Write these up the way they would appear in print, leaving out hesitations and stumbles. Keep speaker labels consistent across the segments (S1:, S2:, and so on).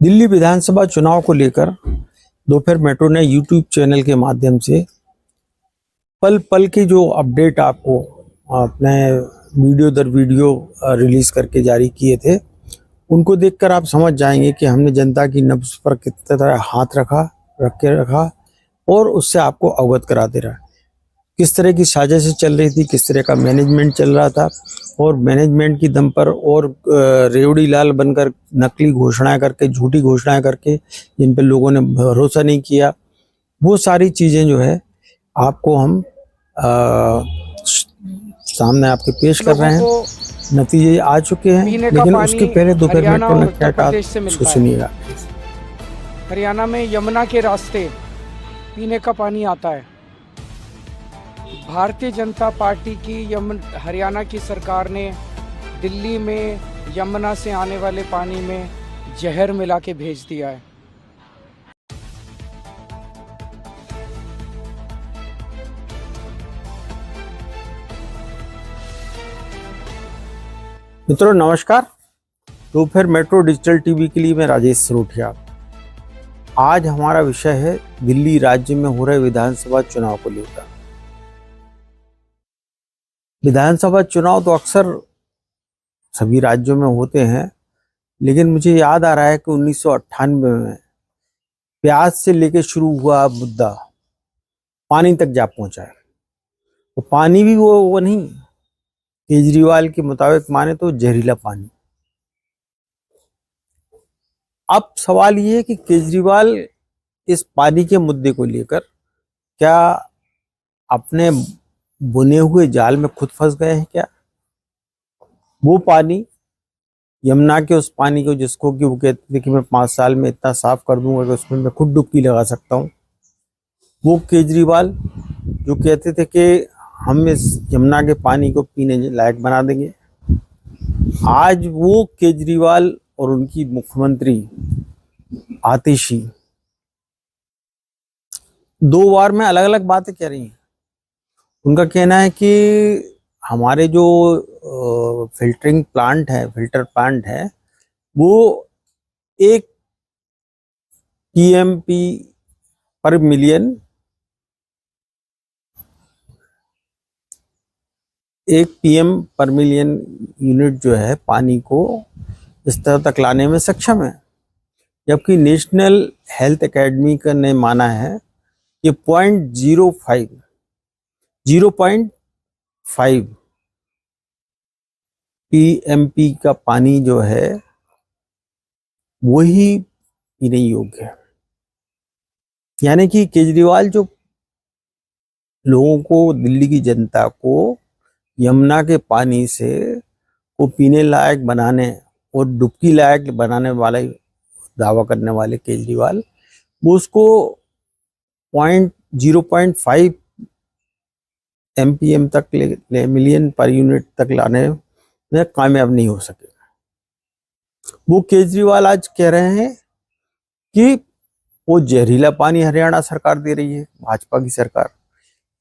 S1: दिल्ली विधानसभा चुनाव को लेकर दोपहर मेट्रो ने यूट्यूब चैनल के माध्यम से पल पल के जो अपडेट आपको अपने वीडियो दर वीडियो रिलीज करके जारी किए थे, उनको देखकर आप समझ जाएंगे कि हमने जनता की नब्ज पर कितने तरह हाथ रखा और उससे आपको अवगत करा दे रहा है। किस तरह की साजिश चल रही थी, किस तरह का मैनेजमेंट चल रहा था और मैनेजमेंट की दम पर और रेवड़ी लाल बनकर नकली घोषणाएं करके, झूठी घोषणाएं करके, जिन पर लोगों ने भरोसा नहीं किया, वो सारी चीज़ें जो है आपको हम सामने आपके पेश कर रहे हैं। नतीजे आ चुके हैं, लेकिन उसके पहले दोपहर मेट्रो ने क्या कहा उसको सुनिएगा।
S2: हरियाणा में यमुना के रास्ते पीने का पानी आता है। भारतीय जनता पार्टी की हरियाणा की सरकार ने दिल्ली में यमुना से आने वाले पानी में जहर मिला के भेज दिया है।
S1: मित्रों नमस्कार, दोपहर मेट्रो डिजिटल टीवी के लिए मैं राजेश सरोठिया। आज हमारा विषय है दिल्ली राज्य में हो रहे विधानसभा चुनाव को लेकर। विधानसभा चुनाव तो अक्सर सभी राज्यों में होते हैं, लेकिन मुझे याद आ रहा है कि 1998 में प्याज से लेकर शुरू हुआ मुद्दा पानी तक जा पहुंचा है। तो पानी भी वो नहीं, केजरीवाल के मुताबिक माने तो जहरीला पानी। अब सवाल ये है कि केजरीवाल इस पानी के मुद्दे को लेकर क्या अपने बुने हुए जाल में खुद फंस गए हैं क्या? वो पानी, यमुना के उस पानी को जिसको कि वो कहते थे कि मैं 5 साल में इतना साफ कर दूंगा कि उसमें मैं खुद डुबकी लगा सकता हूँ, वो केजरीवाल जो कहते थे कि हम इस यमुना के पानी को पीने लायक बना देंगे, आज वो केजरीवाल और उनकी मुख्यमंत्री आतिशी 2 बार में अलग अलग बातें कह रही हैं। उनका कहना है कि हमारे जो फिल्टर प्लांट है वो 1 पीएमपी पर मिलियन 1 पीएम पर मिलियन यूनिट जो है पानी को इस तरह तक लाने में सक्षम है, जबकि नेशनल हेल्थ एकेडमी का ने माना है कि 0.5 पीएमपी का पानी जो है वही पीने योग्य है। यानी कि केजरीवाल जो लोगों को, दिल्ली की जनता को यमुना के पानी से वो पीने लायक बनाने और डुबकी लायक बनाने वाले दावा करने वाले केजरीवाल, वो उसको 0.5 एमपीएम तक मिलियन पर यूनिट तक लाने में कामयाब नहीं हो सके। वो केजरीवाल आज कह रहे हैं कि वो जहरीला पानी हरियाणा सरकार दे रही है, भाजपा की सरकार।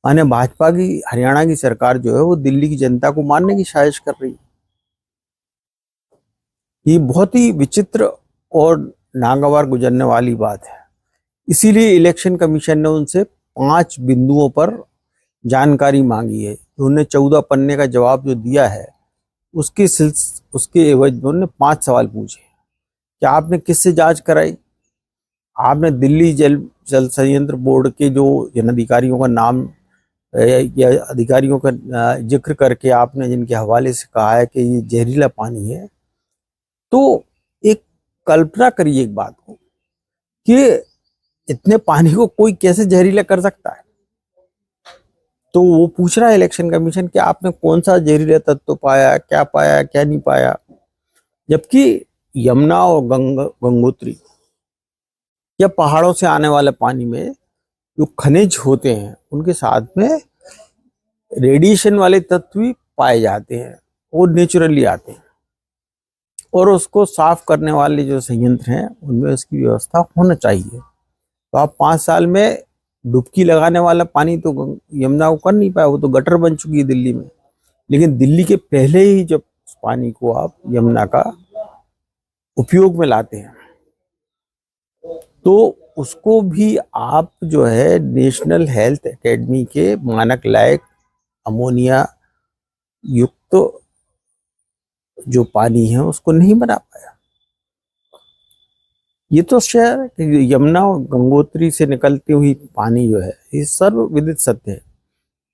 S1: माने भाजपा की हरियाणा की सरकार जो है वो दिल्ली की जनता को मारने की साजिश कर रही है। ये बहुत ही विचित्र और नागवार गुजरने वाली बात है। इसीलिए इलेक्शन कमीशन ने उनसे 5 बिंदुओं पर जानकारी मांगी है। उन्होंने 14 पन्ने का जवाब जो दिया है उसके एवज में उन्होंने 5 सवाल पूछे कि आपने किससे जांच कराई, आपने दिल्ली जल संयंत्र बोर्ड के जो अधिकारियों का नाम या अधिकारियों का जिक्र करके आपने जिनके हवाले से कहा है कि ये जहरीला पानी है। तो एक कल्पना करिए एक बात को कि इतने पानी को कोई कैसे जहरीला कर सकता है। तो वो पूछ रहा है इलेक्शन कमीशन कि आपने कौन सा जहरीला तत्व पाया, क्या नहीं पाया, जबकि यमुना और गंगोत्री या पहाड़ों से आने वाले पानी में जो खनिज होते हैं उनके साथ में रेडिएशन वाले तत्व भी पाए जाते हैं, वो नेचुरली आते हैं और उसको साफ करने वाले जो संयंत्र हैं उनमें उसकी व्यवस्था होना चाहिए। तो आप 5 साल में डुबकी लगाने वाला पानी तो यमुना को कर नहीं पाया, वो तो गटर बन चुकी है दिल्ली में। लेकिन दिल्ली के पहले ही जब पानी को आप यमुना का उपयोग में लाते हैं तो उसको भी आप जो है नेशनल हेल्थ एकेडमी के मानक लायक अमोनिया युक्त जो पानी है उसको नहीं बना पाया। ये तो शहर यमुना और गंगोत्री से निकलती हुई पानी जो है ये सर्वविदित सत्य है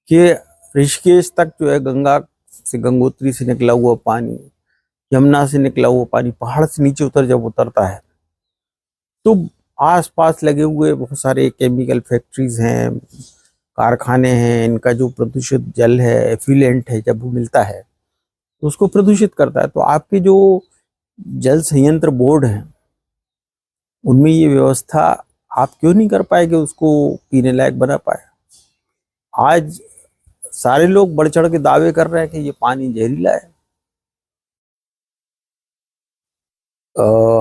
S1: कि ऋषिकेश तक जो है गंगा से गंगोत्री से निकला हुआ पानी, यमुना से निकला हुआ पानी पहाड़ से नीचे जब उतरता है तो आसपास लगे हुए बहुत सारे केमिकल फैक्ट्रीज हैं, कारखाने हैं, इनका जो प्रदूषित जल है, एफिलेंट है, जब वो मिलता है तो उसको प्रदूषित करता है। तो आपके जो जल संयंत्र बोर्ड है उनमें ये व्यवस्था आप क्यों नहीं कर पाए कि उसको पीने लायक बना पाए? आज सारे लोग बढ़ चढ़ के दावे कर रहे हैं कि ये पानी जहरीला है।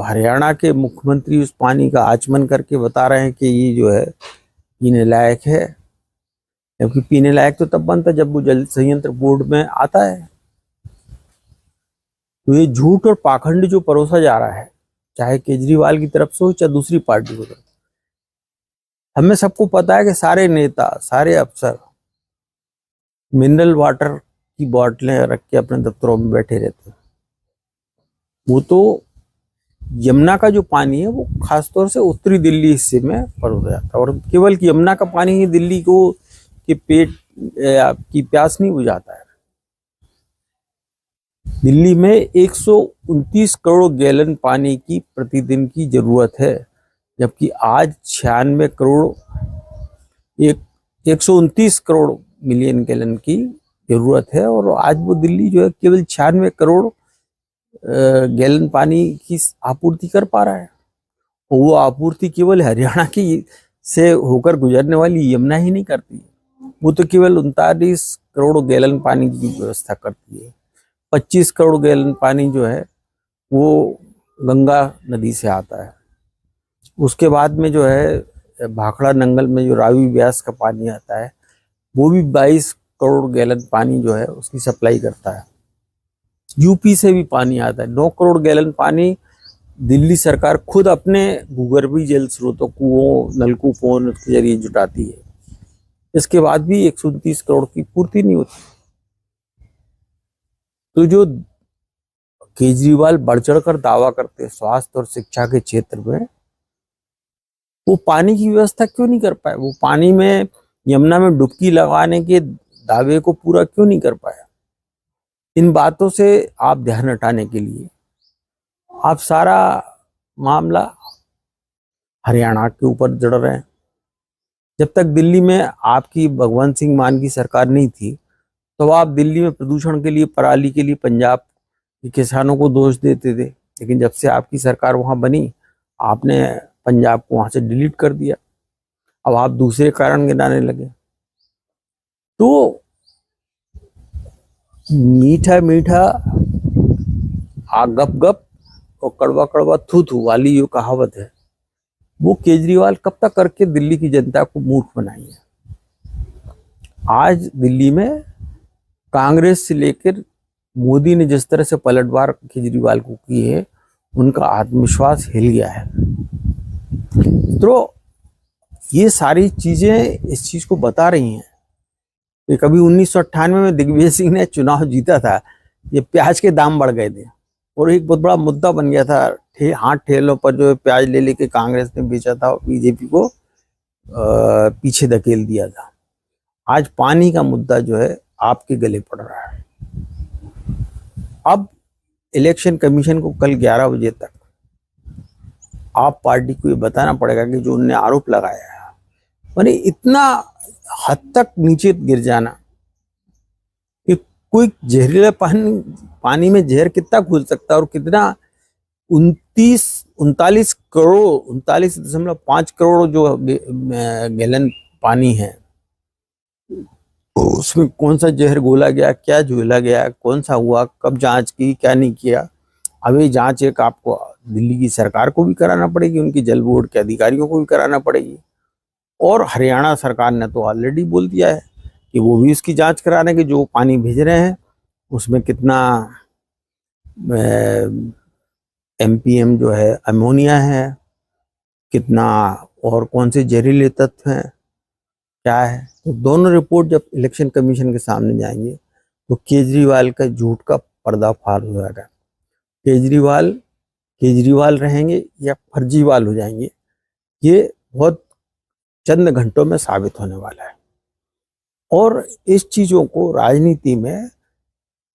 S1: हरियाणा के मुख्यमंत्री उस पानी का आचमन करके बता रहे हैं कि ये जो है पीने लायक है, जबकि पीने लायक तो तब बनता जब वो जल संयंत्र बोर्ड में आता है। तो ये झूठ और पाखंड जो परोसा जा रहा है, चाहे केजरीवाल की तरफ से हो चाहे दूसरी पार्टी की तरफ, हमें सबको पता है कि सारे नेता, सारे अफसर मिनरल वाटर की बोतलें रख के अपने दफ्तरों में बैठे रहते हैं। वो तो यमुना का जो पानी है वो खासतौर से उत्तरी दिल्ली हिस्से में परोसा जाता है, और केवल यमुना का पानी ही दिल्ली को के पेट की प्यास नहीं बुझाता है। दिल्ली में 129 करोड़ गैलन पानी की प्रतिदिन की जरूरत है, जबकि आज 96 करोड़ 129 करोड़ मिलियन गैलन की जरूरत है, और आज वो दिल्ली जो है केवल 96 करोड़ गैलन पानी की आपूर्ति कर पा रहा है। और वो आपूर्ति केवल हरियाणा की से होकर गुजरने वाली यमुना ही नहीं करती, वो तो केवल 39 करोड़ गैलन पानी की व्यवस्था करती है। 25 करोड़ गैलन पानी जो है वो गंगा नदी से आता है। उसके बाद में जो है भाखड़ा नंगल में जो रावी व्यास का पानी आता है वो भी 22 करोड़ गैलन पानी जो है उसकी सप्लाई करता है। यूपी से भी पानी आता है। 9 करोड़ गैलन पानी दिल्ली सरकार खुद अपने भूगर्भीय जल स्रोतों, कुओं, नलकूपों के जरिए जुटाती है। इसके बाद भी 129 करोड़ की पूर्ति नहीं होती। तो जो केजरीवाल बढ़ चढ़कर दावा करते हैं स्वास्थ्य और शिक्षा के क्षेत्र में, वो पानी की व्यवस्था क्यों नहीं कर पाए? वो पानी में यमुना में डुबकी लगाने के दावे को पूरा क्यों नहीं कर पाया? इन बातों से आप ध्यान हटाने के लिए आप सारा मामला हरियाणा के ऊपर जड़ रहे हैं। जब तक दिल्ली में आपकी भगवंत सिंह मान की सरकार नहीं थी तो आप दिल्ली में प्रदूषण के लिए, पराली के लिए पंजाब के किसानों को दोष देते थे, लेकिन जब से आपकी सरकार वहां बनी आपने पंजाब को वहां से डिलीट कर दिया। अब आप दूसरे कारण गिनाने लगे। तो मीठा मीठा गप गप और कड़वा कड़वा थू थू वाली जो कहावत है वो केजरीवाल कब तक करके दिल्ली की जनता को मूर्ख बनाई है। आज दिल्ली में कांग्रेस से लेकर मोदी ने जिस तरह से पलटवार केजरीवाल को की है, उनका आत्मविश्वास हिल गया है। तो ये सारी चीजें इस चीज को बता रही हैं कि कभी 1998 में दिग्विजय सिंह ने चुनाव जीता था, ये प्याज के दाम बढ़ गए थे और एक बहुत बड़ा मुद्दा बन गया था। हाथ ठेलों पर जो प्याज ले लेके कांग्रेस ने बेचा था, बीजेपी को पीछे धकेल दिया था। आज पानी का मुद्दा जो है आपके गले पड़ रहा है। अब इलेक्शन कमीशन को कल 11 बजे तक आप पार्टी को ये बताना पड़ेगा कि जो उन्होंने आरोप लगाया है, माने इतना हद तक नीचे गिर जाना कि कोई जहरीला पानी में जहर कितना घुल सकता है, और कितना 39.5 करोड़ जो गैलन पानी है उसमें कौन सा जहर घोला गया, क्या झोला गया, कौन सा हुआ, कब जांच की, क्या नहीं किया। अब ये जांच एक आपको दिल्ली की सरकार को भी कराना पड़ेगी, उनकी जल बोर्ड के अधिकारियों को भी कराना पड़ेगी, और हरियाणा सरकार ने तो ऑलरेडी बोल दिया है कि वो भी इसकी जांच कराने के जो पानी भेज रहे हैं उसमें कितना MPM जो है अमोनिया है, कितना और कौन से जहरीले तत्व हैं, क्या है। तो दोनों रिपोर्ट जब इलेक्शन कमीशन के सामने जाएंगे तो केजरीवाल का झूठ का पर्दाफाश हो जाएगा। केजरीवाल रहेंगे या फर्जीवाल हो जाएंगे, ये बहुत चंद घंटों में साबित होने वाला है। और इस चीजों को राजनीति में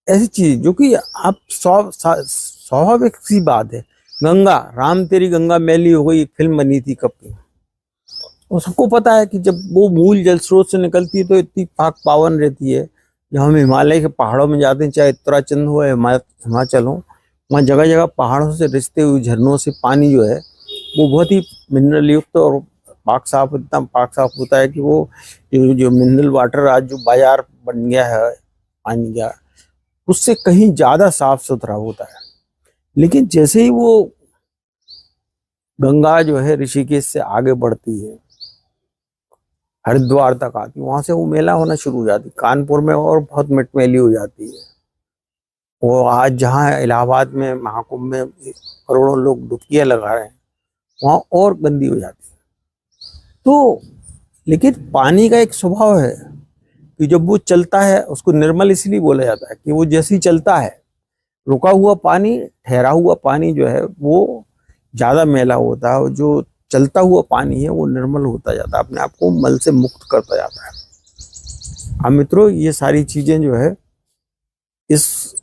S1: ऐसी चीज जो कि आप स्वाभाविक सी बात है, गंगा, राम तेरी गंगा मैली हो गई, फिल्म बनी थी कब की, और सबको पता है कि जब वो मूल जल स्रोत से निकलती है तो इतनी पाक पावन रहती है। जब हम हिमालय के पहाड़ों में जाते हैं, चाहे उत्तराखंड हो या हिमाचल हो, वहाँ जगह जगह पहाड़ों से रिसते हुए झरनों से पानी जो है वो बहुत ही मिनरल युक्त और पाक साफ, इतना पाक साफ होता है कि वो जो मिनरल वाटर आज जो बाजार बन गया है पानी का, उससे कहीं ज्यादा साफ सुथरा होता है। लेकिन जैसे ही वो गंगा जो है ऋषिकेश से आगे बढ़ती है, हरिद्वार तक आती है, वहां से वो मेला होना शुरू हो जाती है। कानपुर में और बहुत मिटमेली हो जाती है। वो आज जहाँ इलाहाबाद में महाकुंभ में करोड़ों लोग डुबकियां लगा रहे हैं, वहां और गंदी हो जाती है। तो लेकिन पानी का एक स्वभाव है कि जब वो चलता है, उसको निर्मल इसलिए बोला जाता है कि वो जैसे ही चलता है, रुका हुआ पानी, ठहरा हुआ पानी जो है वो ज्यादा मैला होता है, और जो चलता हुआ पानी है वो निर्मल होता जाता है, अपने आप को मल से मुक्त करता जाता है। अब मित्रों, ये सारी चीजें जो है इस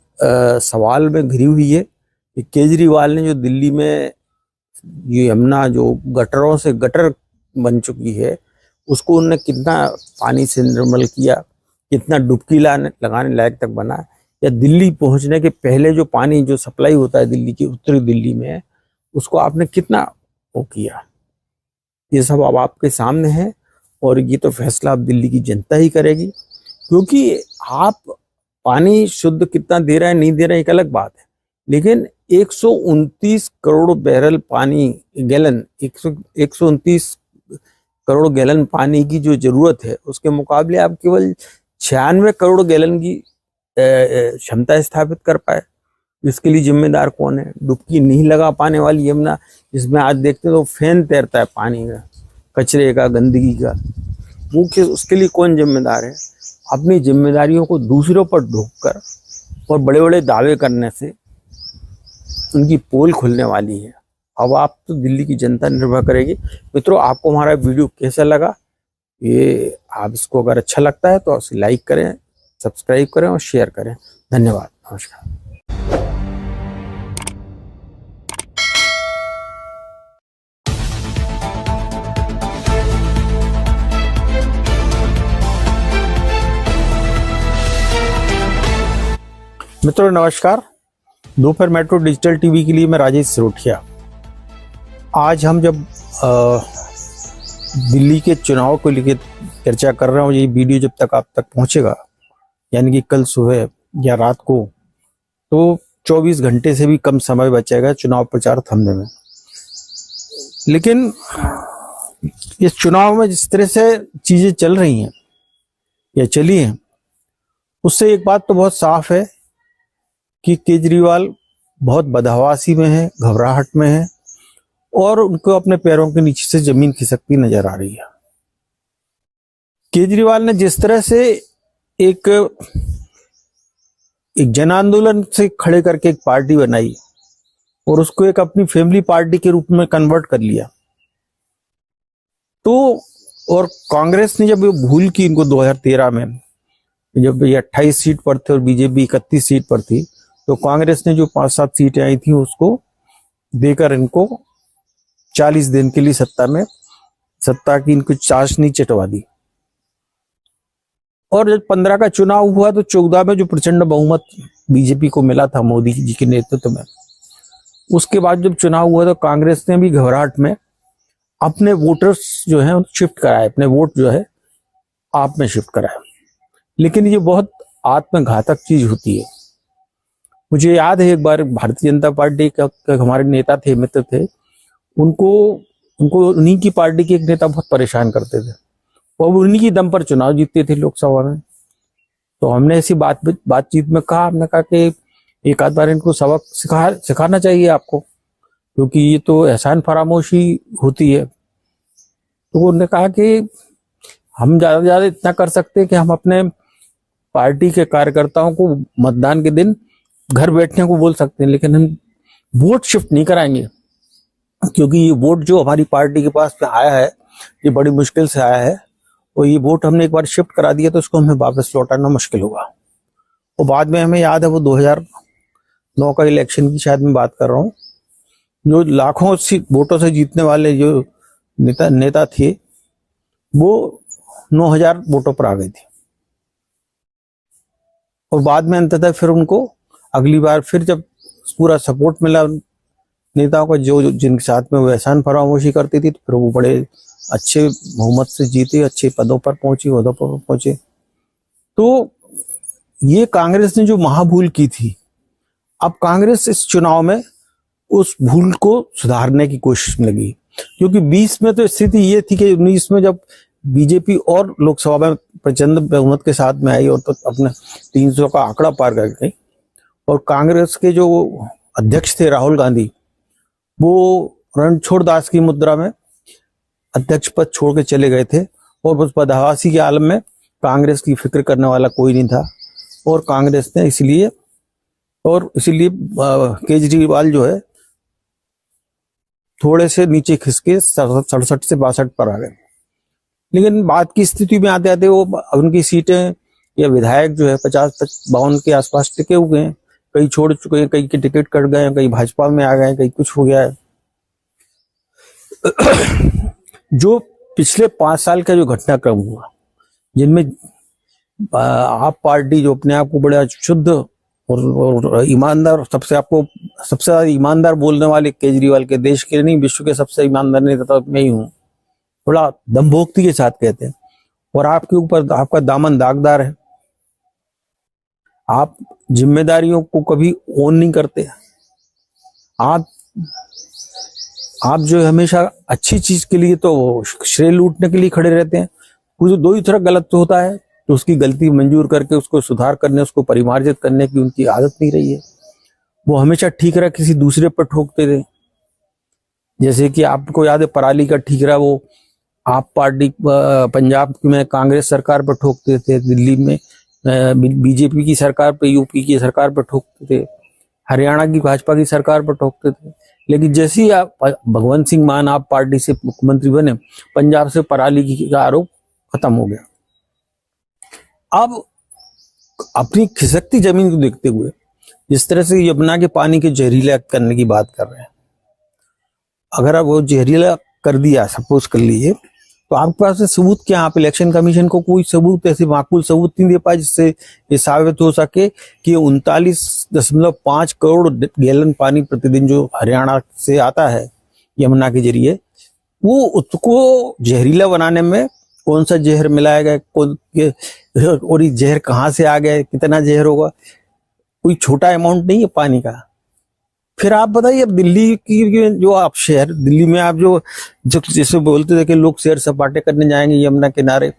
S1: सवाल में घिरी हुई है कि केजरीवाल ने जो दिल्ली में ये यमुना जो गटरों से गटर बन चुकी है, उसको उन्होंने कितना पानी से निर्मल किया, कितना डुबकी लगाने लायक तक बना, या दिल्ली पहुंचने के पहले जो पानी जो सप्लाई होता है दिल्ली की उत्तरी दिल्ली में, उसको आपने कितना वो किया। ये सब अब आपके सामने है, और ये तो फैसला अब दिल्ली की जनता ही करेगी। क्योंकि आप पानी शुद्ध कितना दे रहे हैं, नहीं दे रहे हैं, एक अलग बात है, लेकिन 129 करोड़ बैरल पानी, गैलन, 129 करोड़ गैलन पानी की जो जरूरत है, उसके मुकाबले आप केवल 96 करोड़ गैलन की क्षमता स्थापित कर पाए। इसके लिए जिम्मेदार कौन है? डुबकी नहीं लगा पाने वाली यमुना, जिसमें आज देखते हैं तो फैन तैरता है पानी का, कचरे का, गंदगी का, वो उसके लिए कौन जिम्मेदार है? अपनी जिम्मेदारियों को दूसरों पर ढोककर और बड़े बड़े दावे करने से उनकी पोल खुलने वाली है। अब आप तो दिल्ली की जनता निर्भर करेगी। मित्रों, आपको हमारा वीडियो कैसा लगा, ये आप इसको अगर अच्छा लगता है तो उसे लाइक करें, सब्सक्राइब करें और शेयर करें। धन्यवाद, नमस्कार। मित्रों नमस्कार, दोपहर मेट्रो डिजिटल टीवी के लिए मैं राजेश सिरोठिया। आज हम जब दिल्ली के चुनाव को लेकर चर्चा कर रहे हूँ, ये वीडियो जब तक आप तक पहुंचेगा, यानी कि कल सुबह या रात को, तो 24 घंटे से भी कम समय बचेगा चुनाव प्रचार थमने में। लेकिन इस चुनाव में जिस तरह से चीजें चल रही हैं या चली हैं, उससे एक बात तो बहुत साफ है कि केजरीवाल बहुत बदहवासी में है, घबराहट में है, और उनको अपने पैरों के नीचे से जमीन खिसकती नजर आ रही है। केजरीवाल ने जिस तरह से एक जन आंदोलन से खड़े करके एक पार्टी बनाई और उसको एक अपनी फैमिली पार्टी के रूप में कन्वर्ट कर लिया, तो और कांग्रेस ने जब ये भूल की इनको 2013 में, जब ये 28 सीट पर थे और बीजेपी 31 सीट पर थी, तो कांग्रेस ने जो 5-7 सीटें आई थी उसको देकर इनको 40 दिन के लिए सत्ता की इनको चाशनी चटवा दी। और जब 15 का चुनाव हुआ तो 14 में जो प्रचंड बहुमत बीजेपी को मिला था मोदी जी के नेतृत्व में, उसके बाद जब चुनाव हुआ तो कांग्रेस ने भी घबराहट में अपने वोटर्स जो है शिफ्ट कराए, अपने वोट जो है आप में शिफ्ट कराए। लेकिन ये बहुत आत्मघातक चीज होती है। मुझे याद है एक बार भारतीय जनता पार्टी का हमारे नेता थे, मित्र थे, उनको उन्हीं की पार्टी के एक नेता बहुत परेशान करते थे और उन्हीं की दम पर चुनाव जीतते थे लोकसभा में। तो हमने ऐसी बातचीत में कहा, हमने कहा कि एक आध बार इनको सबक सिखाना चाहिए आपको, क्योंकि ये तो एहसान फरामोशी होती है। तो उन्होंने कहा कि हम ज्यादा से ज्यादा इतना कर सकते हैं कि हम अपने पार्टी के कार्यकर्ताओं को मतदान के दिन घर बैठने को बोल सकते हैं, लेकिन हम वोट शिफ्ट नहीं कराएंगे, क्योंकि ये वोट जो हमारी पार्टी के पास आया है ये बड़ी मुश्किल से आया है, और ये वोट हमने एक बार शिफ्ट करा दिया तो इसको हमें वापस लौटाना मुश्किल होगा। और बाद में हमें याद है वो 2009 का इलेक्शन की शायद मैं बात कर रहा हूँ, जो लाखों वोटों से जीतने वाले जो नेता थे वो 9,000 वोटों पर आ गए थे। और बाद में अंततः फिर उनको अगली बार फिर जब पूरा सपोर्ट मिला नेताओं का जो जिनके साथ में वो एहसान फरामोशी करती थी, तो फिर वो बड़े अच्छे बहुमत से जीते, अच्छे पदों पर पहुंचे। तो ये कांग्रेस ने जो महाभूल की थी, अब कांग्रेस इस चुनाव में उस भूल को सुधारने की कोशिश में लगी। क्योंकि 20 में तो स्थिति ये थी कि 19 में जब बीजेपी और लोकसभा में प्रचंड बहुमत के साथ में आई और तो अपने 300 का आंकड़ा पार कर गई, और कांग्रेस के जो अध्यक्ष थे राहुल गांधी, वो रणछोड़ दास की मुद्रा में अध्यक्ष पद छोड़ के चले गए थे, और उस बदहवासी के आलम में कांग्रेस की फिक्र करने वाला कोई नहीं था। और कांग्रेस ने इसीलिए केजरीवाल जो है थोड़े से नीचे खिसके 67 से 62 पर आ गए। लेकिन बात की स्थिति में आते आते वो उनकी सीटें या विधायक जो है 50-52 के आसपास टिके हुए हैं, कई छोड़ चुके हैं, कई के टिकट कट गए हैं, कई भाजपा में आ गए, कई कुछ हो गया है। जो पिछले 5 साल का जो घटनाक्रम हुआ, जिनमें आप पार्टी जो अपने आप को बड़ा शुद्ध और ईमानदार, सबसे ज्यादा ईमानदार बोलने वाले केजरीवाल के, देश के नहीं विश्व के सबसे ईमानदार नेता तो मैं ही हूँ, बड़ा दम्भोक्ति के साथ कहते हैं, और आपके ऊपर आपका दामन दागदार है। आप जिम्मेदारियों को कभी ओन नहीं करते। आप जो हमेशा अच्छी चीज के लिए तो श्रेय लूटने के लिए खड़े रहते हैं। कुछ दो ही तरह गलत होता है तो उसकी गलती मंजूर करके उसको सुधार करने, उसको परिमार्जित करने की उनकी आदत नहीं रही है। वो हमेशा ठीकरा किसी दूसरे पर ठोकते थे। जैसे कि आपको याद है पराली का ठीकरा वो आप पार्टी पंजाब में कांग्रेस सरकार पर ठोकते थे, दिल्ली में बीजेपी की सरकार पर, यूपी की सरकार पर ठोकते थे, हरियाणा की भाजपा की सरकार पर ठोकते थे। लेकिन जैसे ही आप भगवंत सिंह मान आप पार्टी से मुख्यमंत्री बने, पंजाब से पराली का आरोप खत्म हो गया। अब अपनी खिसकती जमीन को देखते हुए जिस तरह से यमुना के पानी के जहरीला करने की बात कर रहे हैं, अगर आप वो जहरीला कर दिया, सपोज कर लीजिए, तो आपके पास सबूत क्या? आप इलेक्शन कमीशन को कोई सबूत, ऐसे माकूल सबूत नहीं दे पाए जिससे ये साबित हो सके कि 39.5 करोड़ गैलन पानी प्रतिदिन जो हरियाणा से आता है यमुना के जरिए, वो उसको जहरीला बनाने में कौन सा जहर मिलाया गया, और ये जहर कहाँ से आ गया, कितना जहर होगा, कोई छोटा अमाउंट नहीं है पानी का। फिर आप बताइए, अब दिल्ली की जो आप शहर, दिल्ली में आप जो जैसे बोलते थे कि लोग सैर सपाटे करने जाएंगे यमुना किनारे,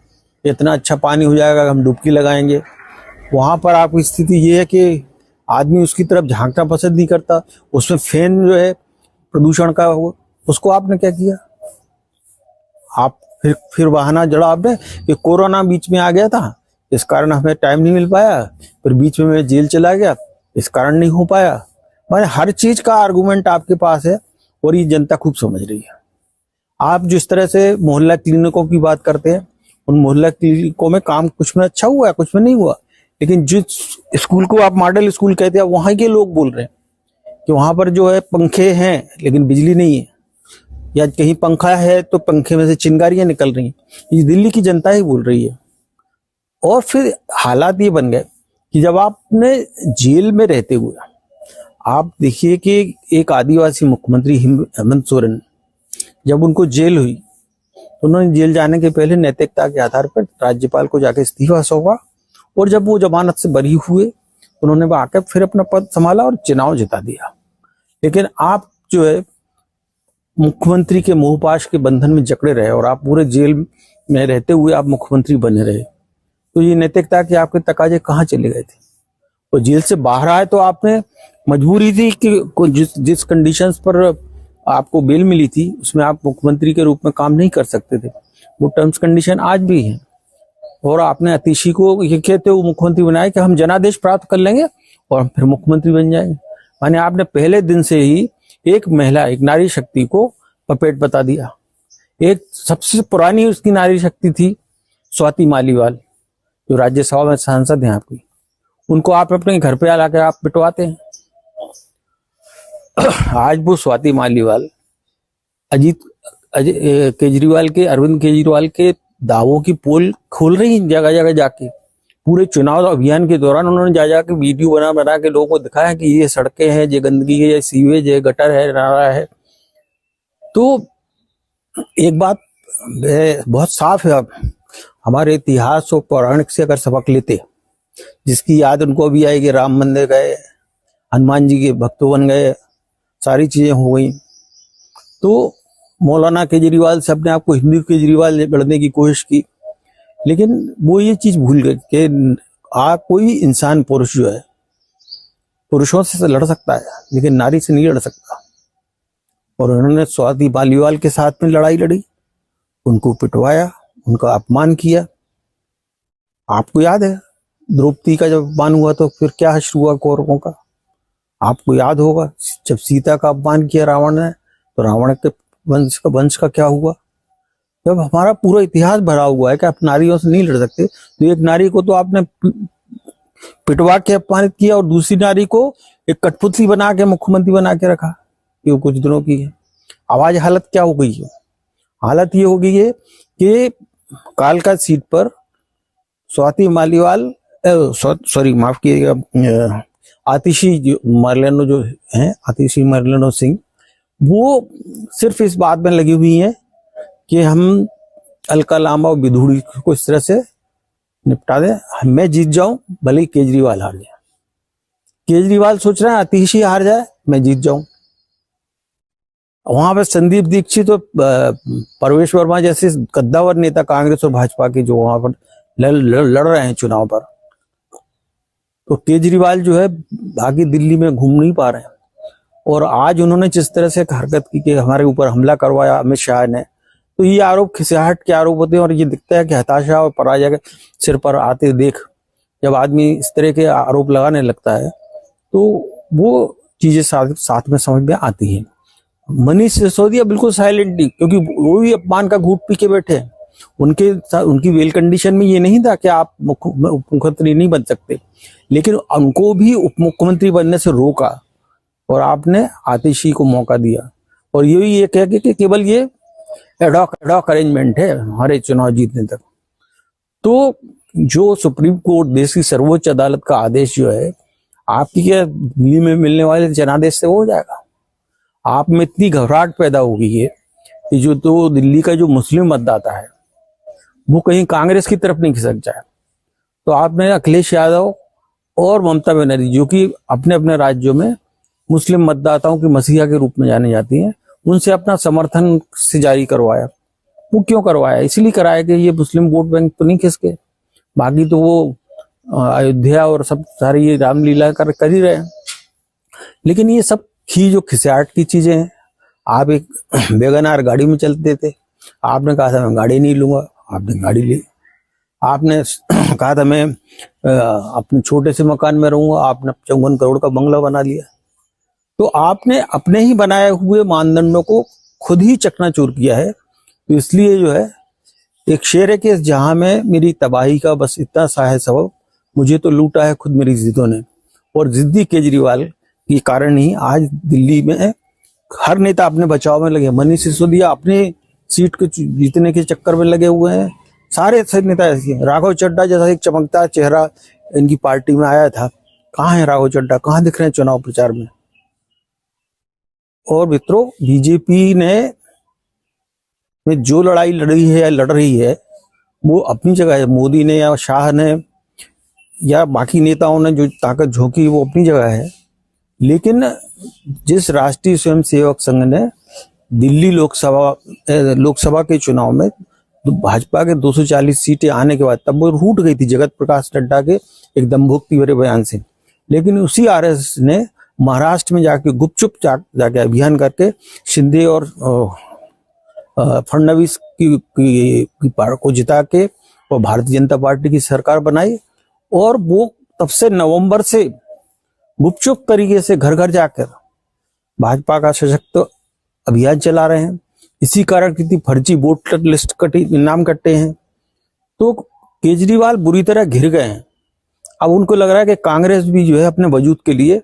S1: इतना अच्छा पानी हो जाएगा हम डुबकी लगाएंगे, वहां पर आपकी स्थिति ये है कि आदमी उसकी तरफ झांकना पसंद नहीं करता। उसमें फैन जो है प्रदूषण का, उसको आपने क्या किया? आप फिर बहाना जड़ा आपने कि कोरोना बीच में आ गया था, इस कारण हमें टाइम नहीं मिल पाया, फिर बीच में मैं जेल चला गया, इस कारण नहीं हो पाया। माने हर चीज का आर्गुमेंट आपके पास है, और ये जनता खूब समझ रही है। आप जिस तरह से मोहल्ला क्लिनिकों की बात करते हैं, उन मोहल्ला क्लिनिकों में काम कुछ में अच्छा हुआ है, कुछ में नहीं हुआ। लेकिन जिस स्कूल को आप मॉडल स्कूल कहते हैं, वहां के लोग बोल रहे हैं कि वहां पर जो है पंखे हैं लेकिन बिजली नहीं है, या कहीं पंखा है तो पंखे में से चिंगारियां निकल रही हैं। ये दिल्ली की जनता ही बोल रही है। और फिर हालात ये बन गए कि जब आपने जेल में रहते हुए, आप देखिए कि एक आदिवासी मुख्यमंत्री हेमंत सोरेन, जब उनको जेल हुई तो उन्होंने जेल जाने के पहले नैतिकता के आधार पर राज्यपाल को जाके इस्तीफा सौंपा, और जब वो जमानत से बरी हुए उन्होंने आकर फिर अपना पद संभाला और चुनाव जिता दिया। लेकिन आप जो है मुख्यमंत्री के मोहपाश के बंधन में जकड़े रहे, और आप पूरे जेल में रहते हुए आप मुख्यमंत्री बने रहे। तो ये नैतिकता के आपके तकाजे कहाँ चले गए थे? और जेल से बाहर आए तो आपने मजबूरी थी कि जिस कंडीशंस पर आपको बेल मिली थी उसमें आप मुख्यमंत्री के रूप में काम नहीं कर सकते थे, वो टर्म्स कंडीशन आज भी है। और आपने अतिशी को ये कहते हुए मुख्यमंत्री बनाया कि हम जनादेश प्राप्त कर लेंगे और हम फिर मुख्यमंत्री बन जाएंगे। माने आपने पहले दिन से ही एक महिला, एक नारी शक्ति को पपेट बता दिया। एक सबसे पुरानी उसकी नारी शक्ति थी स्वाति मालीवाल, जो राज्यसभा में सांसद हैं आपकी, उनको आप अपने घर पे ला के आप पिटवाते हैं। आज वो स्वाति मालीवाल केजरीवाल के, अरविंद केजरीवाल के दावों की पोल खोल रही हैं जगह जगह जाके। पूरे चुनाव अभियान के दौरान उन्होंने जा जाके वीडियो बना बना के लोगों को दिखाया कि ये सड़कें हैं, ये गंदगी है, ये सीवेज है, गटर है, नाला है। तो एक बात बहुत साफ है, अब हमारे इतिहास और पौराणिक से अगर सबक लेते, जिसकी याद उनको भी आएगी, राम मंदिर गए, हनुमान जी के भक्तों बन गए, सारी चीजें हो गई। तो मौलाना केजरीवाल से अपने आप को हिंदू केजरीवाल लड़ने की कोशिश की, लेकिन वो ये चीज भूल गए कि कोई इंसान, पुरुष जो है, पुरुषों से लड़ सकता है लेकिन नारी से नहीं लड़ सकता। और उन्होंने स्वाति मालीवाल के साथ में लड़ाई लड़ी, उनको पिटवाया, उनका अपमान किया। आपको याद है द्रौपदी का जब अपमान हुआ तो फिर क्या हश्र हुआ कौरवों का, आपको याद होगा। जब सीता का अपमान किया रावण ने, तो रावण के वंश का क्या हुआ। जब हमारा पूरा इतिहास भरा हुआ है कि आप नारियों से नहीं लड़ सकते, तो एक नारी को तो आपने पिटवा के अपमानित किया और दूसरी नारी को एक कठपुतली बना के मुख्यमंत्री बना के रखा, ये कुछ दिनों की है। आवाज हालत क्या हो गई है, हालत ये हो गई है कि कालका सीट पर स्वाति मालीवाल, सॉरी माफ कीजिएगा, आतिशी मरलेनो जो है, आतिशी मरलेनो सिंह, वो सिर्फ इस बात में लगी हुई है कि हम अलका लांबा और विधुड़ी को इस तरह से निपटा दें, मैं जीत जाऊं भले ही केजरीवाल हार जाए। केजरीवाल सोच रहे हैं आतिशी हार जाए मैं जीत जाऊं। वहां पर संदीप दीक्षित और परवेश वर्मा जैसे कद्दावर नेता कांग्रेस और भाजपा के जो वहां पर लड़ रहे हैं चुनाव पर, तो केजरीवाल जो है बाकी दिल्ली में घूम नहीं पा रहे हैं। और आज उन्होंने जिस तरह से हरकत की कि हमारे ऊपर हमला करवाया अमित शाह ने, तो ये आरोप खिसियाहट के आरोप होते हैं। और ये दिखता है कि हताशा और पराजय के सिर पर आते देख जब आदमी इस तरह के आरोप लगाने लगता है तो वो चीजें साथ में समझ में आती हैं। मनीष सिसोदिया बिल्कुल साइलेंटली, क्योंकि वो भी अपमान का घूंट पी के बैठे हैं। उनकी वेल कंडीशन में ये नहीं था कि आप उप मुख्यमंत्री नहीं बन सकते, लेकिन उनको भी उप मुख्यमंत्री बनने से रोका और आपने आतिशी को मौका दिया। और ये कह के कि केवल ये एडॉक अरेंजमेंट है हमारे चुनाव जीतने तक। तो जो सुप्रीम कोर्ट, देश की सर्वोच्च अदालत का आदेश जो है, आपकी क्या दिल्ली में मिलने वाले जनादेश से हो जाएगा। आप में इतनी घबराहट पैदा हो गई है कि जो तो दिल्ली का जो मुस्लिम मतदाता है वो कहीं कांग्रेस की तरफ नहीं खिसक जाए। तो आपने अखिलेश यादव और ममता बनर्जी, जो कि अपने अपने राज्यों में मुस्लिम मतदाताओं की मसीहा के रूप में जाने जाती हैं, उनसे अपना समर्थन से जारी करवाया। वो क्यों करवाया? इसलिए कराया कि ये मुस्लिम वोट बैंक तो नहीं खिसके, बाकी तो वो अयोध्या और सब सारी ये रामलीला कर ही रहे हैं। लेकिन ये सब जो खिसियाट की चीजें हैं। आप एक वेगनार गाड़ी में चलते थे, आपने कहा था मैं गाड़ी नहीं लूंगा, आपने गाड़ी ली। आपने कहा था मैं अपने छोटे से मकान में रहूंगा, आपने 54 करोड़ का बंगला बना लिया। तो आपने अपने ही बनाए हुए मानदंडों को खुद ही चकनाचूर किया है। तो इसलिए जो है एक शेर है कि जहां में मेरी तबाही का बस इतना सा है सबब, मुझे तो लूटा है खुद मेरी जिद्दों ने। और जिद्दी केजरीवाल के कारण ही आज दिल्ली में हर नेता अपने बचाव में लगे। मनीष सिसोदिया अपने सीट को जीतने के चक्कर में लगे हुए हैं। सारे नेता ऐसे हैं। राघव चड्ढा जैसा एक चमकता चेहरा इनकी पार्टी में आया था, कहाँ है राघव चड्ढा, कहाँ दिख रहे हैं चुनाव प्रचार में। और मित्रों, बीजेपी ने जो लड़ाई लड़ी है या लड़ रही है वो अपनी जगह है। मोदी ने या शाह ने या बाकी नेताओं ने जो ताकत झोंकी वो अपनी जगह है। लेकिन जिस राष्ट्रीय स्वयंसेवक संघ ने दिल्ली लोकसभा के चुनाव में भाजपा के 240 सीटें आने के बाद, तब वो रूठ गई थी जगत प्रकाश नड्डा के एक दम्भोक्ति भरे बयान से। लेकिन उसी आरएसएस ने महाराष्ट्र में जाके गुपचुप जाके अभियान करके शिंदे और फडणवीस की पार को जिता के वो भारतीय जनता पार्टी की सरकार बनाई। और वो तब से नवंबर से गुपचुप तरीके से घर घर जाकर भाजपा का सशक्त अभियान चला रहे हैं। इसी कारण कितनी फर्जी वोटर लिस्ट नाम कट्टे हैं। तो केजरीवाल बुरी तरह घिर गए हैं। अब उनको लग रहा है कि कांग्रेस भी जो है अपने वजूद के लिए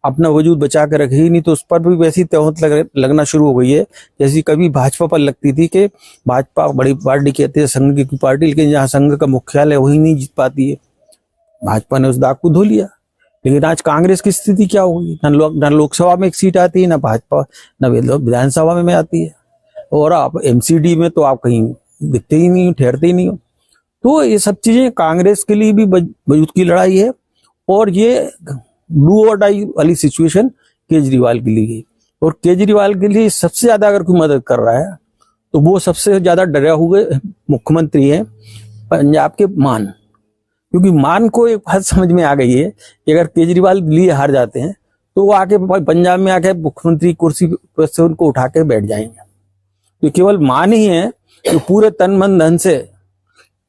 S1: अपना वजूद बचा के रखेगी, नहीं तो उस पर भी वैसी त्योहमत लगना शुरू हो गई है जैसी कभी भाजपा पर लगती थी कि भाजपा बड़ी पार्टी कहते हैं, संघ की पार्टी, लेकिन जहाँ संघ का मुख्यालय वही नहीं जीत पाती है। भाजपा ने उस दाग को धो लिया। लेकिन आज कांग्रेस की स्थिति क्या होगी? न लोकसभा में एक सीट आती है, न भाजपा न विधानसभा में आती है, और आप एमसीडी में तो आप कहीं दिखते ही नहीं, ठहरते ही नहीं हो। तो ये सब चीजें कांग्रेस के लिए भी वजूद की लड़ाई है, और ये डू और डाई वाली सिचुएशन केजरीवाल के लिए। और केजरीवाल के लिए सबसे ज्यादा अगर कोई मदद कर रहा है तो वो सबसे ज्यादा डरे हुए मुख्यमंत्री है पंजाब के मान। क्योंकि मान को एक बात समझ में आ गई है कि अगर केजरीवाल दिल्ली हार जाते हैं तो वो आके पंजाब में आके मुख्यमंत्री कुर्सी पर से उनको उठा के बैठ जाएंगे। तो केवल मान ही है जो पूरे तन मन धन से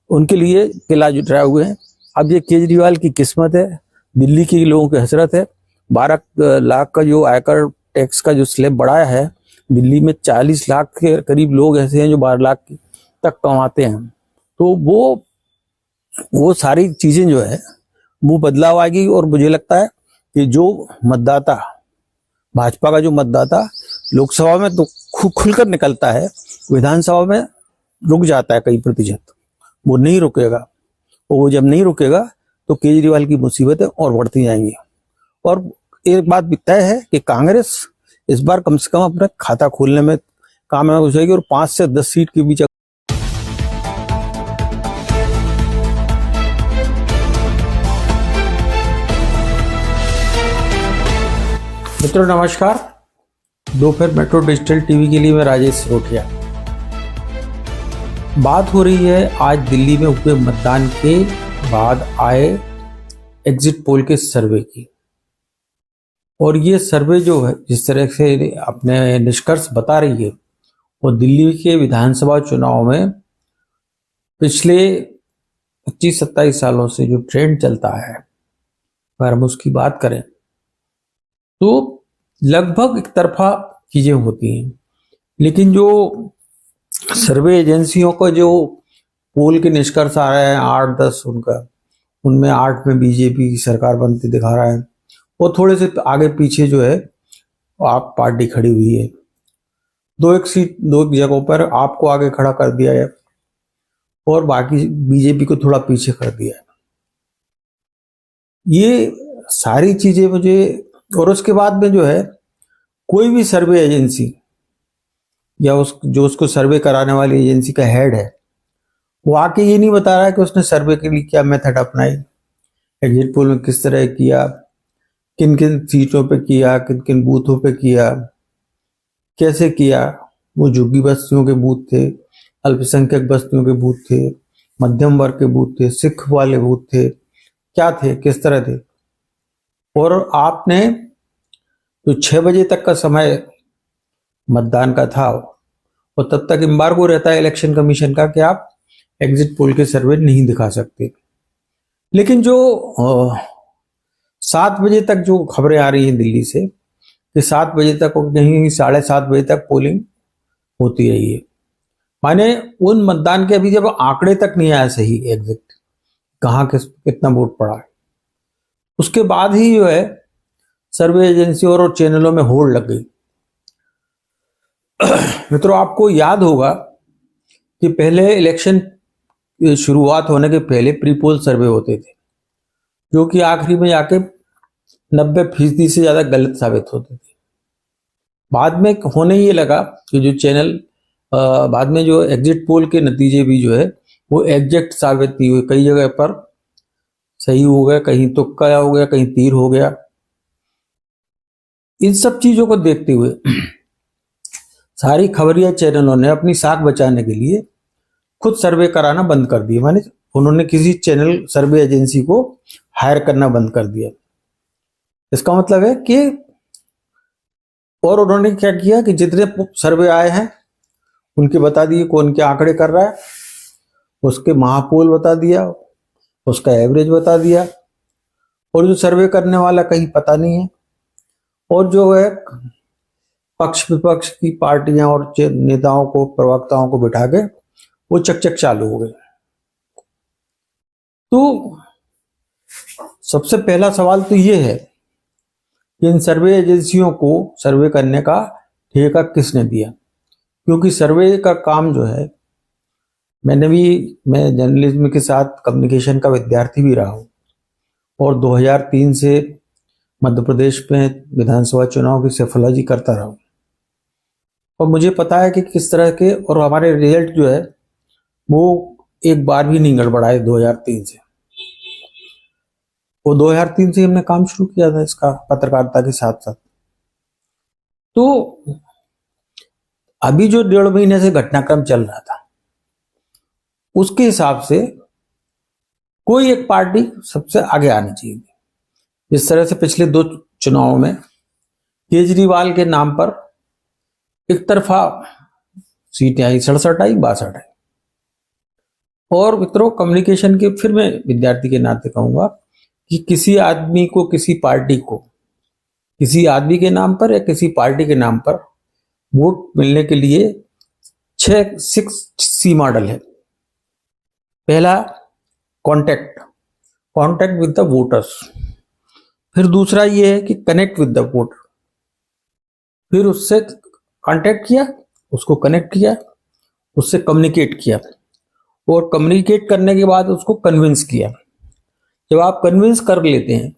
S1: उनके लिए किला जुटाए हुए हैं। अब ये केजरीवाल की किस्मत है, दिल्ली के लोगों की हसरत है। 12 लाख का जो आयकर टैक्स का जो स्लैब बढ़ाया है, दिल्ली में 40 लाख के करीब लोग ऐसे हैं जो 12 लाख तक कमाते हैं। तो वो सारी चीजें जो है वो बदलाव आएगी। और मुझे लगता है कि जो मतदाता, भाजपा का जो मतदाता लोकसभा में तो खुलकर निकलता है, विधानसभा में रुक जाता है कई प्रतिशत, वो नहीं रुकेगा। और वो जब नहीं रुकेगा तो केजरीवाल की मुसीबतें और बढ़ती जाएंगी। और एक बात भी तय है कि कांग्रेस इस बार कम से कम अपना खाता खोलने में कामयाब हो जाएगी और 5 से 10 सीट के बीच। मित्रों नमस्कार, दोपहर मेट्रो डिजिटल टीवी के लिए मैं राजेश रोटिया। बात हो रही है आज दिल्ली में हुए मतदान के बाद आए एग्जिट पोल के सर्वे की। और ये सर्वे जो है जिस तरह से अपने निष्कर्ष बता रही है, वो दिल्ली के विधानसभा चुनाव में पिछले 25-27 सालों से जो ट्रेंड चलता है, अगर हम उसकी बात करें तो लगभग एक तरफा चीजें होती हैं। लेकिन जो सर्वे एजेंसियों का जो पोल के निष्कर्ष आ रहे हैं 8-10 उनमें 8 में बीजेपी की सरकार बनती दिखा रहा है, वो थोड़े से आगे पीछे जो है आप पार्टी खड़ी हुई है। 2 जगहों पर आपको आगे खड़ा कर दिया है और बाकी बीजेपी को थोड़ा पीछे कर दिया है। ये सारी चीजें मुझे, और उसके बाद में जो है कोई भी सर्वे एजेंसी या जो उसको सर्वे कराने वाली एजेंसी का हेड है, वो आके ये नहीं बता रहा है कि उसने सर्वे के लिए क्या मेथड अपनाई, एग्जिट पोल में किस तरह किया, किन किन सीटों पे किया, किन किन बूथों पे किया, कैसे किया। वो झुग्गी बस्तियों के बूथ थे, अल्पसंख्यक बस्तियों के बूथ थे, मध्यम वर्ग के बूथ थे, सिख वाले बूथ थे, क्या थे, किस तरह थे। और आपने जो 6 बजे तक का समय मतदान का था, और तब तक एम्बार्गो रहता है इलेक्शन कमीशन का कि आप एग्जिट पोल के सर्वे नहीं दिखा सकते। लेकिन जो 7 बजे तक जो खबरें आ रही हैं दिल्ली से कि 7 बजे तक और कहीं 7:30 बजे तक पोलिंग होती रही है, माने उन मतदान के अभी जब आंकड़े तक नहीं आया सही एग्जैक्ट कहाँ कितना वोट पड़ा है, उसके बाद ही जो है सर्वे एजेंसी और चैनलों में होड़ लग गई। मित्रों आपको याद होगा कि पहले इलेक्शन शुरुआत होने के पहले प्री पोल सर्वे होते थे, जो कि आखिरी में जाके 90% से ज्यादा गलत साबित होते थे। बाद में होने ये लगा कि जो चैनल बाद में जो एग्जिट पोल के नतीजे भी जो है वो एग्जैक्ट साबित हुए, कई जगह पर सही हो गया, कहीं तुक्का हो गया, कहीं तीर हो गया। इन सब चीजों को देखते हुए सारी खबरिया चैनलों ने अपनी साख बचाने के लिए खुद सर्वे कराना बंद कर दिया, माने उन्होंने किसी चैनल सर्वे एजेंसी को हायर करना बंद कर दिया। इसका मतलब है कि और उन्होंने क्या किया कि जितने सर्वे आए हैं उनके बता दिए, कौन के आंकड़े कर रहा है, उसके महापोल बता दिया, उसका एवरेज बता दिया, और जो सर्वे करने वाला कहीं पता नहीं है, और जो है पक्ष विपक्ष की पार्टियां और नेताओं को, प्रवक्ताओं को बिठा के वो चकचक चालू हो गए। तो सबसे पहला सवाल तो ये है कि इन सर्वे एजेंसियों को सर्वे करने का ठेका किसने दिया? क्योंकि सर्वे का काम जो है, मैं जर्नलिज्म के साथ कम्युनिकेशन का विद्यार्थी भी रहा हूँ, और 2003 से मध्य प्रदेश में विधानसभा चुनाव की सेफोलॉजी करता रहा हूँ, और मुझे पता है कि किस तरह के, और हमारे रिजल्ट जो है वो एक बार भी नहीं गड़बड़ाए 2003 से। वो 2003 से हमने काम शुरू किया था इसका, पत्रकारिता के साथ साथ। तो अभी जो 1.5 महीने से घटनाक्रम चल रहा था, उसके हिसाब से कोई एक पार्टी सबसे आगे आनी चाहिए। जिस तरह से पिछले 2 चुनावों में केजरीवाल के नाम पर एक तरफा सीटें आई, 67 आई, 62 आई। और मित्रों, कम्युनिकेशन के, फिर मैं विद्यार्थी के नाते कहूंगा कि किसी आदमी को, किसी पार्टी को, किसी आदमी के नाम पर या किसी पार्टी के नाम पर वोट मिलने के लिए 6C मॉडल है। पहला, कॉन्टैक्ट विद द वोटर्स। फिर दूसरा ये है कि कनेक्ट विद द वोटर। फिर उससे कांटेक्ट किया, उसको कनेक्ट किया, उससे कम्युनिकेट किया, और कम्युनिकेट करने के बाद उसको कन्विंस किया। जब आप कन्विंस कर लेते हैं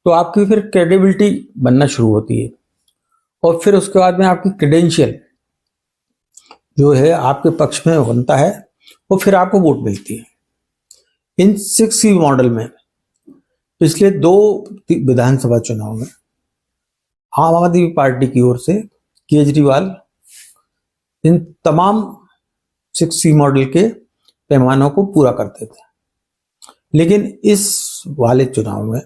S1: तो आपकी फिर क्रेडिबिलिटी बनना शुरू होती है, और फिर उसके बाद में आपकी क्रेडेंशियल जो है आपके पक्ष में बनता है, और फिर आपको वोट मिलती है। इन 6C मॉडल में पिछले 2 विधानसभा चुनाव में आम आदमी पार्टी की ओर से केजरीवाल इन तमाम 6C मॉडल के पैमानों को पूरा करते थे। लेकिन इस वाले चुनाव में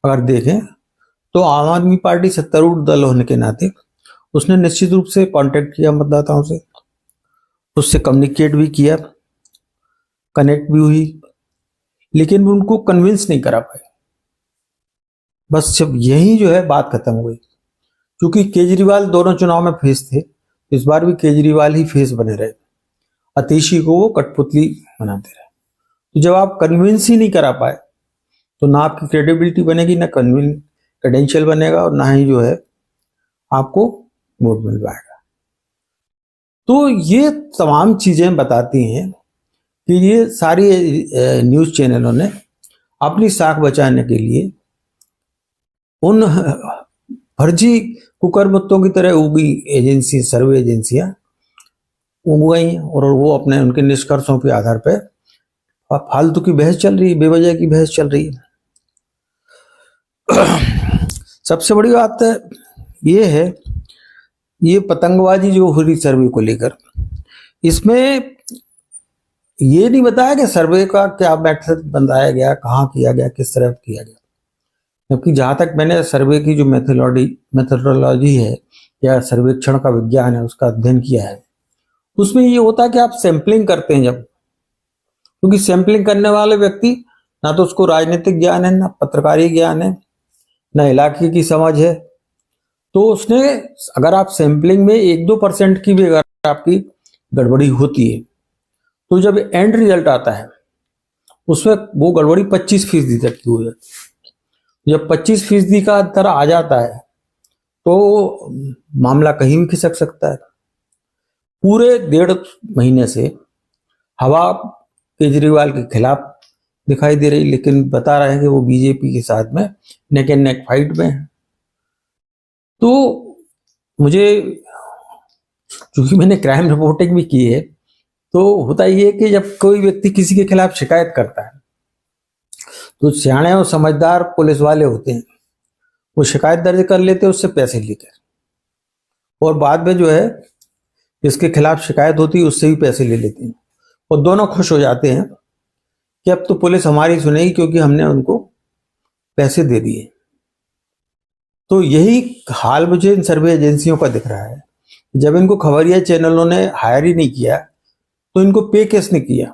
S1: अगर देखें तो आम आदमी पार्टी सत्तारूढ़ दल होने के नाते उसने निश्चित रूप से कांटेक्ट किया मतदाताओं से, उससे कम्युनिकेट भी किया, कनेक्ट भी हुई, लेकिन वो उनको कन्विंस नहीं करा पाए। बस जब यही जो है बात खत्म हो गई। क्योंकि केजरीवाल दोनों चुनाव में फेस थे, इस बार भी केजरीवाल ही फेस बने रहे, अतीशी को वो कठपुतली बनाते रहे। तो जब आप कन्विंस ही नहीं करा पाए तो ना आपकी क्रेडिबिलिटी बनेगी, ना क्रेडेंशियल बनेगा, और ना ही जो है आपको वोट मिल पाएगा। तो ये तमाम चीजें बताती हैं कि ये सारी न्यूज चैनलों ने अपनी साख बचाने के लिए उन फर्जी कुकरमुत्तों की तरह उगी एजेंसी, सर्वे एजेंसियां उग गई, और वो अपने उनके निष्कर्षों के आधार पर फालतू की बहस चल रही है, बेवजह की बहस चल रही है। सबसे बड़ी बात ये है, ये पतंगबाजी जो हो रही सर्वे को लेकर, इसमें ये नहीं बताया कि सर्वे का क्या मेथड बनाया गया, कहाँ किया गया, किस तरह किया गया। जबकि जहां तक मैंने सर्वे की जो मेथोडोलॉजी है या सर्वेक्षण का विज्ञान है उसका अध्ययन किया है, उसमें ये होता है कि आप सैंपलिंग करते हैं जब, क्योंकि सैंपलिंग करने वाले व्यक्ति ना तो उसको राजनीतिक ज्ञान है, ना पत्रकारी ज्ञान है, ना इलाके की समझ है, तो उसने, अगर आप सैंपलिंग में 1-2% की भी अगर आपकी गड़बड़ी होती है तो जब एंड रिजल्ट आता है उसमें वो गड़बड़ी 25% तक की हो जाती है। जब 25% का अंतर आ जाता है तो मामला कहीं भी खिसक सकता है। पूरे 1.5 महीने से हवा केजरीवाल के खिलाफ दिखाई दे रही, लेकिन बता रहे हैं कि वो बीजेपी के साथ में नेक एंड नेक फाइट में है। तो मुझे, चूंकि मैंने क्राइम रिपोर्टिंग भी की है, तो होता ये है कि जब कोई व्यक्ति किसी के खिलाफ शिकायत करता है तो सियाणे और समझदार पुलिस वाले होते हैं, वो शिकायत दर्ज कर लेते हैं उससे पैसे लेकर, और बाद में जो है जिसके खिलाफ शिकायत होती है उससे भी पैसे ले लेते हैं, और दोनों खुश हो जाते हैं कि अब तो पुलिस हमारी सुनेगी क्योंकि हमने उनको पैसे दे दिए। तो यही हाल मुझे इन सर्वे एजेंसियों का दिख रहा है। जब इनको खबरिया चैनलों ने हायर ही नहीं किया तो इनको पे किसने किया?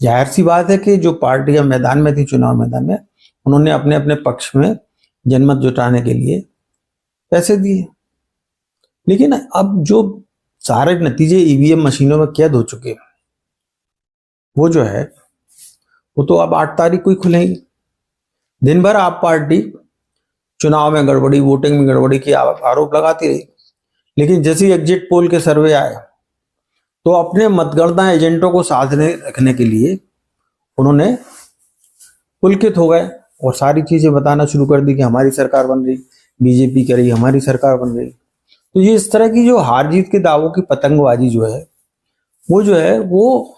S1: जाहिर सी बात है कि जो पार्टियां मैदान में थी, चुनाव मैदान में, उन्होंने अपने अपने पक्ष में जनमत जुटाने के लिए पैसे दिए। लेकिन अब जो सारे नतीजे ईवीएम मशीनों में कैद हो चुके हैं, वो जो है वो तो अब 8 तारीख को ही खुलेंगे। दिन भर आप पार्टी चुनाव में गड़बड़ी, वोटिंग में गड़बड़ी की आरोप लगाती रही, लेकिन जैसे ही एग्जिट पोल के सर्वे आए तो अपने मतगणना एजेंटों को साथ रखने के लिए उन्होंने पुलकित हो गए और सारी चीजें बताना शुरू कर दी कि हमारी सरकार बन रही, बीजेपी कर रही, हमारी सरकार बन रही। तो ये इस तरह की जो हार जीत के दावों की पतंगबाजी जो है वो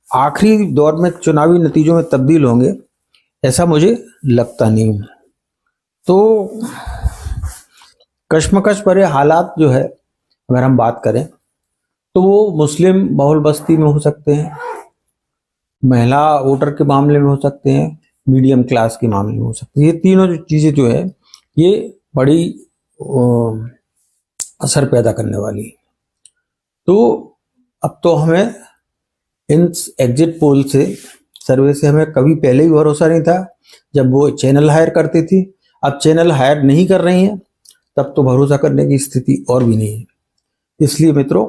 S1: आखिरी दौर में चुनावी नतीजों में तब्दील होंगे, ऐसा मुझे लगता नहीं। तो कश्मकश भरे हालात जो है अगर हम बात करें तो वो मुस्लिम बहुल बस्ती में हो सकते हैं, महिला वोटर के मामले में हो सकते हैं, मीडियम क्लास के मामले में हो सकते हैं। ये तीनों चीजें जो है ये बड़ी असर पैदा करने वाली है। तो अब तो हमें इन एग्जिट पोल से, सर्वे से हमें कभी पहले भी भरोसा नहीं था जब वो चैनल हायर करती थी। अब चैनल हायर नहीं कर रही हैं, तब तो भरोसा करने की स्थिति और भी नहीं है। इसलिए मित्रों,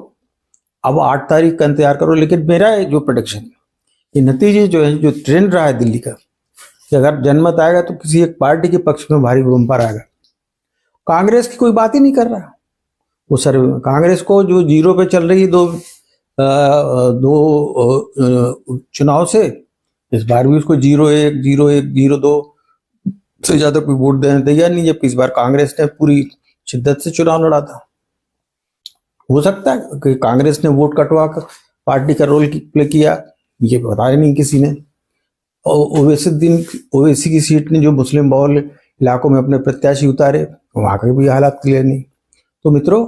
S1: अब 8 तारीख का इंतजार करो। लेकिन मेरा जो प्रेडिक्शन, ये नतीजे जो है, जो ट्रेंड रहा है दिल्ली का, कि अगर जनमत आएगा तो किसी एक पार्टी के पक्ष में भारी बम्पर आएगा। कांग्रेस की कोई बात ही नहीं कर रहा वो सर्वे में। कांग्रेस को जो 0 पे चल रही है दो चुनाव से, इस बार भी उसको 0-1, 0-1, 0-2 से ज्यादा कोई वोट देने तैयार नहीं, जबकि इस बार कांग्रेस ने पूरी शिद्दत से चुनाव लड़ा था। हो सकता है कि कांग्रेस ने वोट कटवा कर पार्टी का रोल प्ले किया, ये बताया नहीं किसी ने। और ओवैसी की सीट ने जो मुस्लिम बहुल इलाकों में अपने प्रत्याशी उतारे, वहां के भी हालात क्लियर नहीं। तो मित्रों,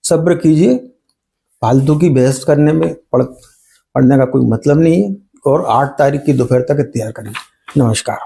S1: सब्र कीजिए, फालतू की बहस करने में पड़ने का कोई मतलब नहीं है, और 8 तारीख की दोपहर तक इंतजार करें। नमस्कार।